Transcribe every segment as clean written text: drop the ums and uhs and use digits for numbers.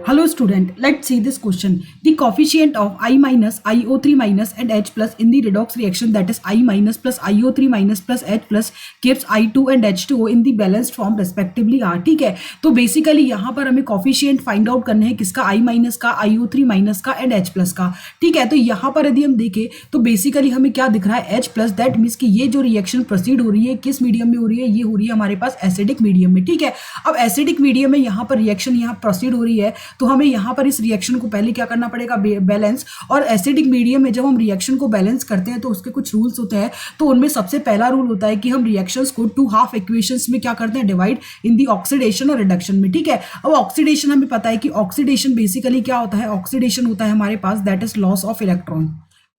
Hello student, let's see this question. The coefficient of I minus, IO3 minus and H plus in the redox reaction, that is I minus plus IO3 minus plus H plus gives I2 and H2O in the balanced form respectively are. ठीक है, तो basically यहाँ पर हमें coefficient find out करना है किसका, I minus का, IO3 माइनस का एंड H प्लस का. ठीक है, तो यहाँ पर यदि हम देखें तो बेसिकली हमें क्या दिख रहा है, H प्लस. दैट मीन्स कि ये जो रिएक्शन प्रोसीड हो रही है किस मीडियम में हो रही है, ये हो रही है हमारे पास एसिडिक मीडियम में. ठीक है, अब एसिडिक मीडियम में यहाँ पर रिएक्शन यहाँ प्रोसीड हो रही है, तो हमें यहाँ पर इस रिएक्शन को पहले क्या करना पड़ेगा, बैलेंस. और एसिडिक मीडियम में जब हम रिएक्शन को बैलेंस करते हैं तो उसके कुछ रूल्स होते हैं. तो उनमें सबसे पहला रूल होता है कि हम रिएक्शंस को टू हाफ इक्वेशंस में क्या करते हैं, डिवाइड इन दी ऑक्सीडेशन और रिडक्शन में. ठीक है, अब ऑक्सीडेशन हमें पता है कि ऑक्सीडेशन बेसिकली क्या होता है, ऑक्सीडेशन होता है हमारे पास that is loss of electron,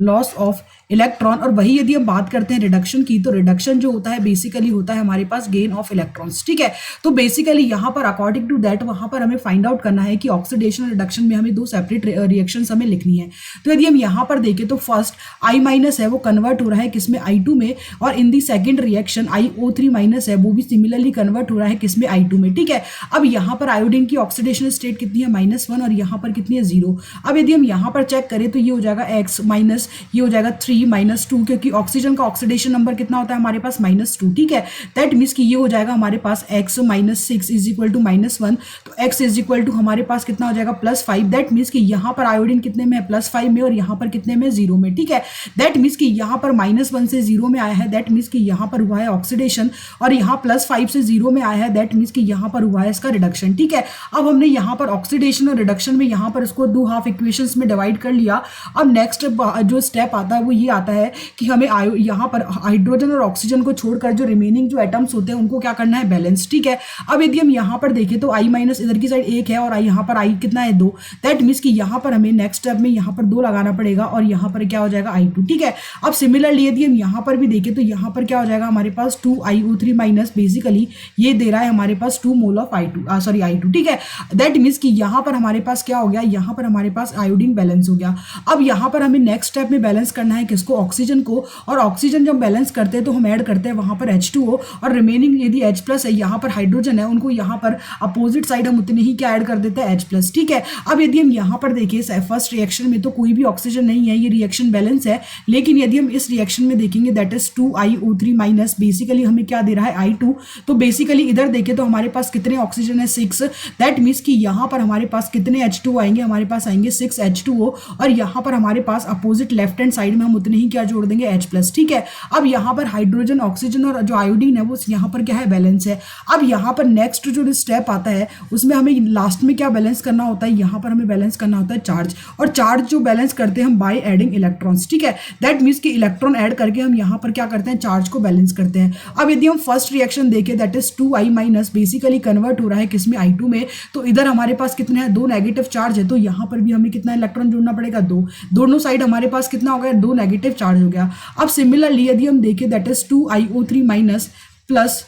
loss of electron. और वही यदि हम बात करते हैं रिडक्शन की, तो रिडक्शन जो होता है बेसिकली होता है हमारे पास गेन ऑफ इलेक्ट्रॉन्स. ठीक है, तो बेसिकली यहाँ पर अकॉर्डिंग टू दैट वहाँ पर हमें फाइंड आउट करना है कि ऑक्सीडेशन और रिडक्शन में हमें दो सेपरेट रिएक्शंस हमें लिखनी है. तो यदि हम यहाँ पर देखें तो फर्स्ट I माइनस है वो कन्वर्ट हो रहा है किसमें, I2 में. और in the second reaction IO3 minus है वो भी सिमिलरली कन्वर्ट हो रहा है किसमें, I2 में. ठीक है, अब यहाँ पर आयोडीन की ऑक्सीडेशन स्टेट कितनी है, -1 और यहाँ पर कितनी है, 0. अब यदि हम यहाँ पर चेक करें तो ये हो जाएगा x माइनस, ये हो जाएगा 3 -2, क्योंकि ऑक्सीजन का ऑक्सीडेशन नंबर कितना होता है हमारे पास, -2. ठीक है, दैट मीन्स कि ये हो जाएगा हमारे पास x minus 6 is equal to -1. तो x इज इक्वल टू हमारे पास कितना हो जाएगा, +5. दैट मीन्स कि यहाँ पर आयोडीन कितने में है, +5 में, और यहाँ पर कितने में, 0 में. ठीक है, दैट मीन्स कि यहाँ पर -1 से 0 में आया है, दैट मीन्स कि यहाँ पर हुआ है ऑक्सीडेशन. और यहाँ +5 से 0 में आया है, दैट मीन्स कि यहाँ पर हुआ है इसका रिडक्शन. ठीक है, अब हमने यहाँ पर ऑक्सीडेशन और रिडक्शन में यहाँ पर इसको दो हाफ इक्वेशंस में डिवाइड कर लिया. अब नेक्स्ट जो स्टेप आता है वो ये आता है कि हमें यहाँ पर हाइड्रोजन और ऑक्सीजन को छोड़कर जो रिमेनिंग जो एटम्स होते हैं उनको क्या करना है, बैलेंस. ठीक है, अब यदि हम यहाँ पर देखें तो I माइनस इधर की साइड 1 है और यहाँ पर I कितना है, 2. दैट मीन्स कि यहाँ पर हमें नेक्स्ट स्टेप में यहाँ पर 2 लगाना पड़ेगा और यहाँ पर क्या हो जाएगा, I2. ठीक है, अब सिमिलरली यदि हम यहाँ पर भी देखें तो यहाँ पर क्या हो जाएगा हमारे पास 2IO3 माइनस, बेसिकली ये दे रहा है हमारे पास 2 मोल ऑफ I2. ठीक है, दैट मीन्स कि यहाँ पर हमारे पास क्या हो गया, यहाँ पर हमारे पास आयोडीन बैलेंस हो गया. अब यहाँ पर हमें नेक्स्ट स्टेप में बैलेंस करना है किसको, ऑक्सीजन को. और ऑक्सीजन जब बैलेंस करते हैं तो हम ऐड करते हैं वहां पर H2O, और रिमेनिंग यदि H प्लस है, यहाँ पर हाइड्रोजन है, उनको यहाँ पर अपोजिट साइड हम उतने ही क्या ऐड कर देते हैं, H प्लस. ठीक है, अब यदि हम यहाँ पर देखें फर्स्ट रिएक्शन में तो कोई भी ऑक्सीजन नहीं है, ये रिएक्शन बैलेंस है. लेकिन यदि हम इस रिएक्शन में देखेंगे that is 2IO3 minus, basically हमें क्या दे रहा है, I2. तो बेसिकली इधर देखें तो हमारे पास कितने ऑक्सीजन है, 6. दैट मीन्स कि यहाँ पर हमारे पास कितने H2O आएंगे, हमारे पास आएंगे 6 H2O. और यहाँ पर हमारे पास अपोजिट लेफ्ट हैंड साइड में हम उतने ही क्या जोड़ देंगे, H प्लस. ठीक है, अब यहाँ पर हाइड्रोजन, ऑक्सीजन और जो आयोडीन है वो यहाँ पर क्या है, बैलेंस है. अब यहाँ पर नेक्स्ट जो स्टेप आता है उसमें हमें लास्ट में क्या बैलेंस करना होता है, यहाँ पर हमें बैलेंस करना होता है चार्ज. और चार्ज जो बैलेंस करते हैं हम बाय एडिंग इलेक्ट्रॉन्स. ठीक है, दैट मीन्स कि इलेक्ट्रॉन ऐड करके हम यहाँ पर क्या करते हैं, चार्ज को बैलेंस करते हैं. अब यदि हम फर्स्ट रिएक्शन देखें that is 2I minus, basically convert हो रहा है किसमें, I2 में. तो इधर हमारे पास कितने हैं, 2 नेगेटिव चार्ज है, तो यहाँ पर भी हमें कितना इलेक्ट्रॉन जोड़ना पड़ेगा, 2. दोनों साइड हमारे पास कितना हो गया, 2 नेगेटिव चार्ज हो गया. अब सिमिलरली यदि हम देखें that is 2IO3 minus plus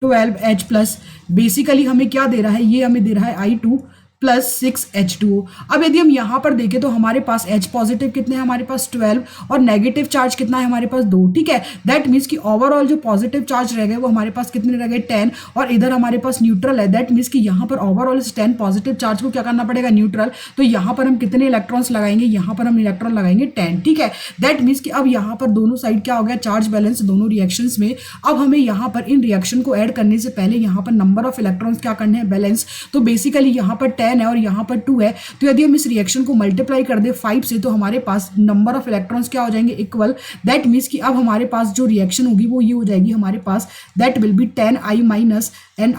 12H plus, basically हमें क्या दे रहा है, ये हमें दे रहा है I2 प्लस 6 H2O. अब यदि हम यहाँ पर देखें तो हमारे पास H पॉजिटिव कितने हैं, हमारे पास 12, और नेगेटिव चार्ज कितना है हमारे पास, 2. ठीक है, दैट मीन्स कि ओवरऑल जो पॉजिटिव चार्ज रह गए वो हमारे पास कितने रह गए, 10. और इधर हमारे पास न्यूट्रल है, दैट मीन्स कि यहाँ पर ओवरऑल इस 10 पॉजिटिव चार्ज को क्या करना पड़ेगा, न्यूट्रल. तो यहाँ पर हम कितने इलेक्ट्रॉन्स लगाएंगे, यहाँ पर हम इलेक्ट्रॉन लगाएंगे 10. ठीक है, दैट मीन्स कि अब यहाँ पर दोनों साइड क्या हो गया, चार्ज बैलेंस दोनों रिएक्शंस में. अब हमें यहाँ पर इन रिएक्शन को ऐड करने से पहले यहाँ पर नंबर ऑफ इलेक्ट्रॉन्स क्या करने हैं, बैलेंस. तो बेसिकली यहाँ पर 10 है और यहाँ पर 2 है. तो यदि हम इस रिएक्शन को मल्टीप्लाई कर दे 5 से तो हमारे पास नंबर ऑफ इलेक्ट्रॉन्स क्या हो जाएंगे, इक्वल. दैट मीन्स कि अब हमारे पास जो रिएक्शन होगी वो ये हो जाएगी हमारे पास, that will be 10I minus and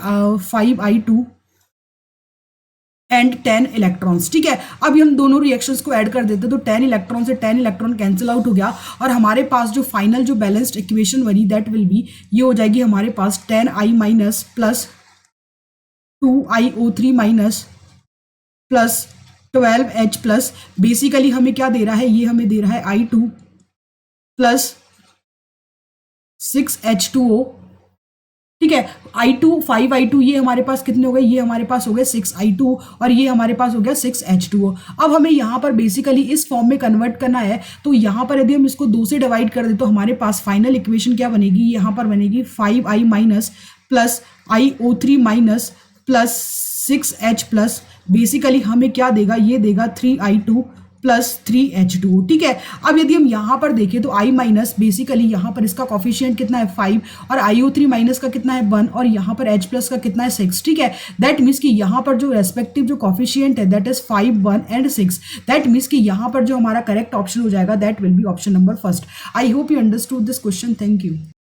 5I2 and 10 electrons. ठीक है, अब हम दोनों रिएक्शंस को ऐड कर देते तो 10 इलेक्ट्रॉन से 10 इलेक्ट्रॉन कैंसिल आउट हो गया, और हमारे पास जो फाइनल जो बैलेंस्ड इक्वेशन बनी दैट विल बी, ये हो जाएगी हमारे पास 10I minus plus 2IO3 minus plus 12H plus. Basically हमें क्या दे रहा है, ये हमें दे रहा है I2 प्लस 6 H2O. ठीक है, I2 5I2 ये हमारे पास कितने हो गए, ये हमारे पास हो गए 6I2 और ये हमारे पास हो गया 6H2O. अब हमें यहाँ पर बेसिकली इस फॉर्म में कन्वर्ट करना है, तो यहाँ पर यदि हम इसको 2 से डिवाइड कर दे तो हमारे पास फाइनल इक्वेशन क्या बनेगी, यहाँ पर बनेगी 5I minus plus IO3 minus plus 6H plus. Basically हमें क्या देगा, ये देगा 3i2 प्लस 3h2। ठीक है, अब यदि हम यहाँ पर देखें तो i माइनस बेसिकली यहाँ पर इसका कॉफिशिएंट कितना है 5 और IO3 माइनस का कितना है 1 और यहाँ पर H प्लस का कितना है 6। ठीक है, दैट मीन्स कि यहाँ पर जो रेस्पेक्टिव जो कॉफिशिएंट है that is 5, 1 and 6। That means कि यहाँ पर जो हमारा करेक्ट ऑप्शन हो जाएगा that will B option number first. I hope you understood this question. Thank you.